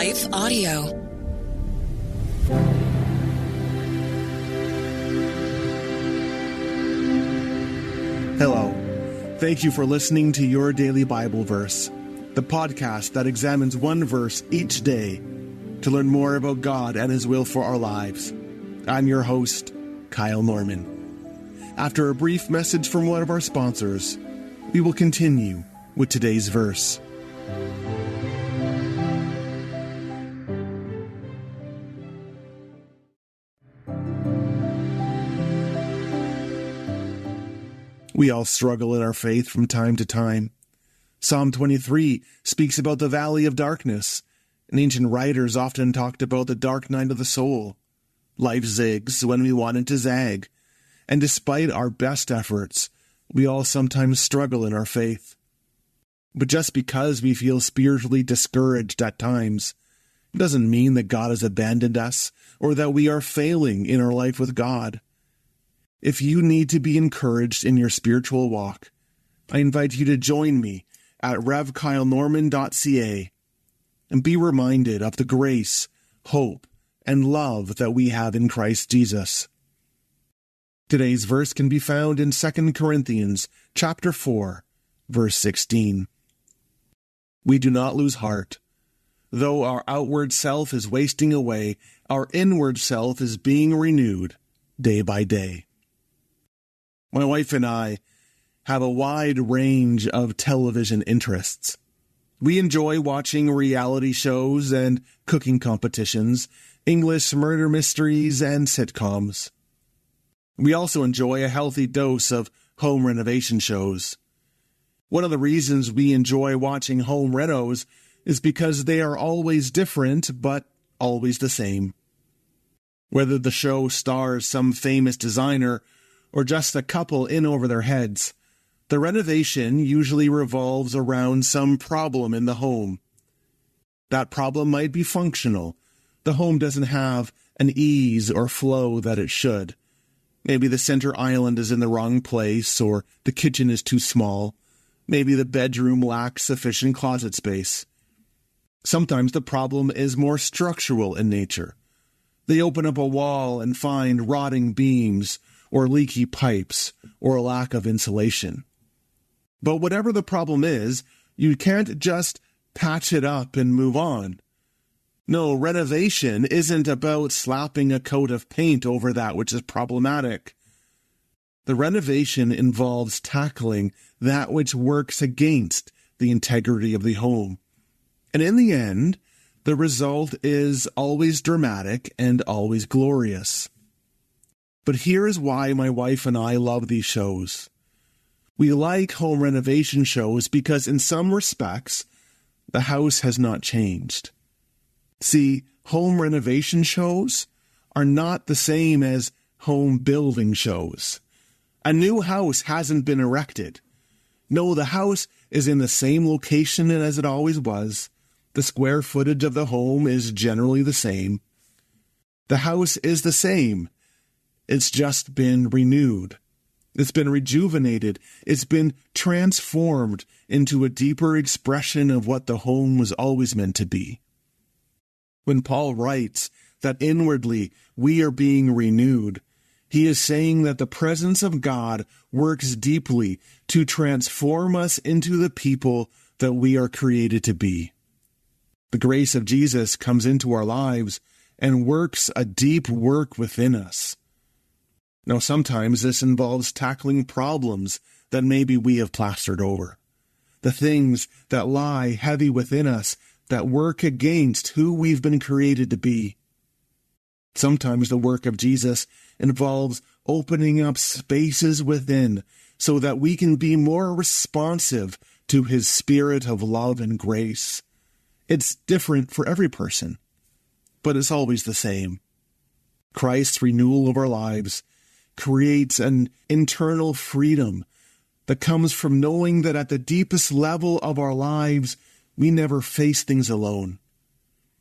Life Audio. Hello. Thank you for listening to Your Daily Bible Verse, the podcast that examines one verse each day to learn more about God and His will for our lives. I'm your host, Kyle Norman. After a brief message from one of our sponsors, we will continue with today's verse. We all struggle in our faith from time to time. Psalm 23 speaks about the valley of darkness, and ancient writers often talked about the dark night of the soul. Life zigs when we want it to zag, and despite our best efforts, we all sometimes struggle in our faith. But just because we feel spiritually discouraged at times, doesn't mean that God has abandoned us or that we are failing in our life with God. If you need to be encouraged in your spiritual walk, I invite you to join me at revkylenorman.ca and be reminded of the grace, hope, and love that we have in Christ Jesus. Today's verse can be found in 2 Corinthians chapter 4, verse 16. We do not lose heart. Though our outward self is wasting away, our inward self is being renewed day by day. My wife and I have a wide range of television interests. We enjoy watching reality shows and cooking competitions, English murder mysteries, and sitcoms. We also enjoy a healthy dose of home renovation shows. One of the reasons we enjoy watching home renos is because they are always different, but always the same. Whether the show stars some famous designer or just a couple in over their heads, the renovation usually revolves around some problem in the home. That problem might be functional. The home doesn't have an ease or flow that it should. Maybe the center island is in the wrong place, or the kitchen is too small. Maybe the bedroom lacks sufficient closet space. Sometimes the problem is more structural in nature. They open up a wall and find rotting beams, or leaky pipes, or a lack of insulation. But whatever the problem is, you can't just patch it up and move on. No, renovation isn't about slapping a coat of paint over that which is problematic. The renovation involves tackling that which works against the integrity of the home. And in the end, the result is always dramatic and always glorious. But here is why my wife and I love these shows. We like home renovation shows because in some respects, the house has not changed. See, home renovation shows are not the same as home building shows. A new house hasn't been erected. No, the house is in the same location as it always was. The square footage of the home is generally the same. The house is the same. It's just been renewed. It's been rejuvenated. It's been transformed into a deeper expression of what the home was always meant to be. When Paul writes that inwardly we are being renewed, he is saying that the presence of God works deeply to transform us into the people that we are created to be. The grace of Jesus comes into our lives and works a deep work within us. Now, sometimes this involves tackling problems that maybe we have plastered over. The things that lie heavy within us that work against who we've been created to be. Sometimes the work of Jesus involves opening up spaces within so that we can be more responsive to His spirit of love and grace. It's different for every person, but it's always the same. Christ's renewal of our lives creates an internal freedom that comes from knowing that at the deepest level of our lives, we never face things alone.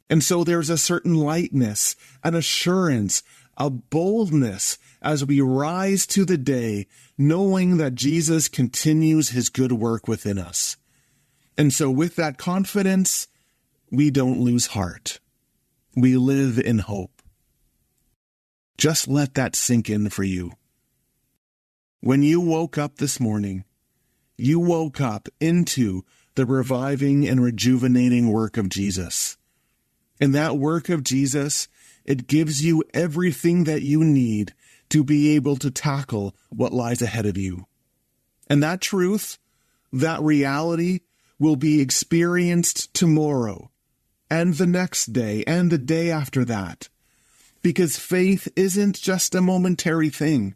And so there's a certain lightness, an assurance, a boldness as we rise to the day, knowing that Jesus continues His good work within us. And so with that confidence, we don't lose heart. We live in hope. Just let that sink in for you. When you woke up this morning, you woke up into the reviving and rejuvenating work of Jesus. And that work of Jesus, it gives you everything that you need to be able to tackle what lies ahead of you. And that truth, that reality, will be experienced tomorrow, and the next day, and the day after that. Because faith isn't just a momentary thing,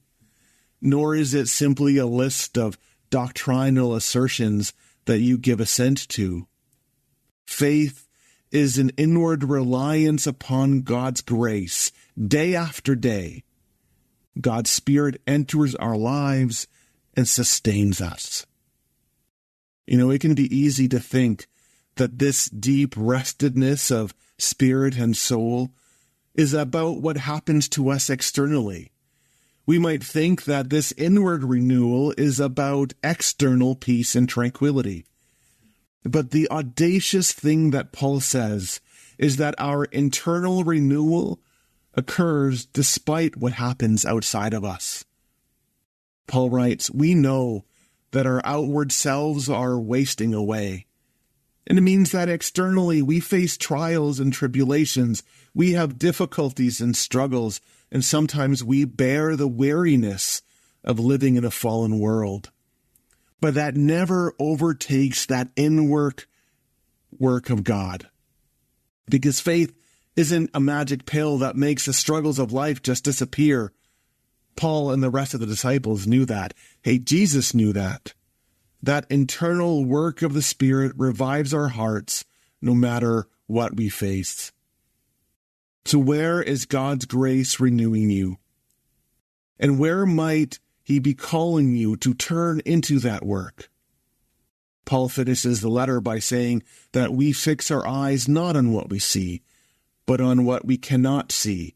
nor is it simply a list of doctrinal assertions that you give assent to. Faith is an inward reliance upon God's grace, day after day. God's Spirit enters our lives and sustains us. You know, it can be easy to think that this deep restedness of spirit and soul is about what happens to us externally. We might think that this inward renewal is about external peace and tranquility. But the audacious thing that Paul says is that our internal renewal occurs despite what happens outside of us. Paul writes, "We know that our outward selves are wasting away." And it means that externally we face trials and tribulations. We have difficulties and struggles, and sometimes we bear the weariness of living in a fallen world. But that never overtakes that inward work of God. Because faith isn't a magic pill that makes the struggles of life just disappear. Paul and the rest of the disciples knew that. Hey, Jesus knew that. That internal work of the Spirit revives our hearts no matter what we face. So where is God's grace renewing you? And where might He be calling you to turn into that work? Paul finishes the letter by saying that we fix our eyes not on what we see, but on what we cannot see.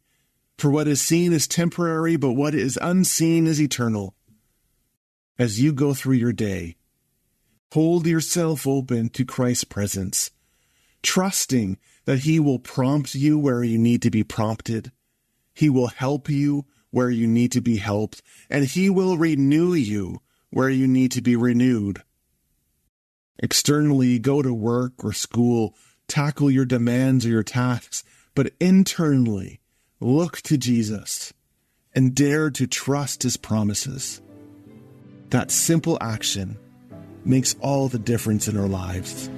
For what is seen is temporary, but what is unseen is eternal. As you go through your day, hold yourself open to Christ's presence, trusting that He will prompt you where you need to be prompted. He will help you where you need to be helped, and He will renew you where you need to be renewed. Externally, go to work or school, tackle your demands or your tasks, but internally, look to Jesus and dare to trust His promises. That simple action makes all the difference in our lives.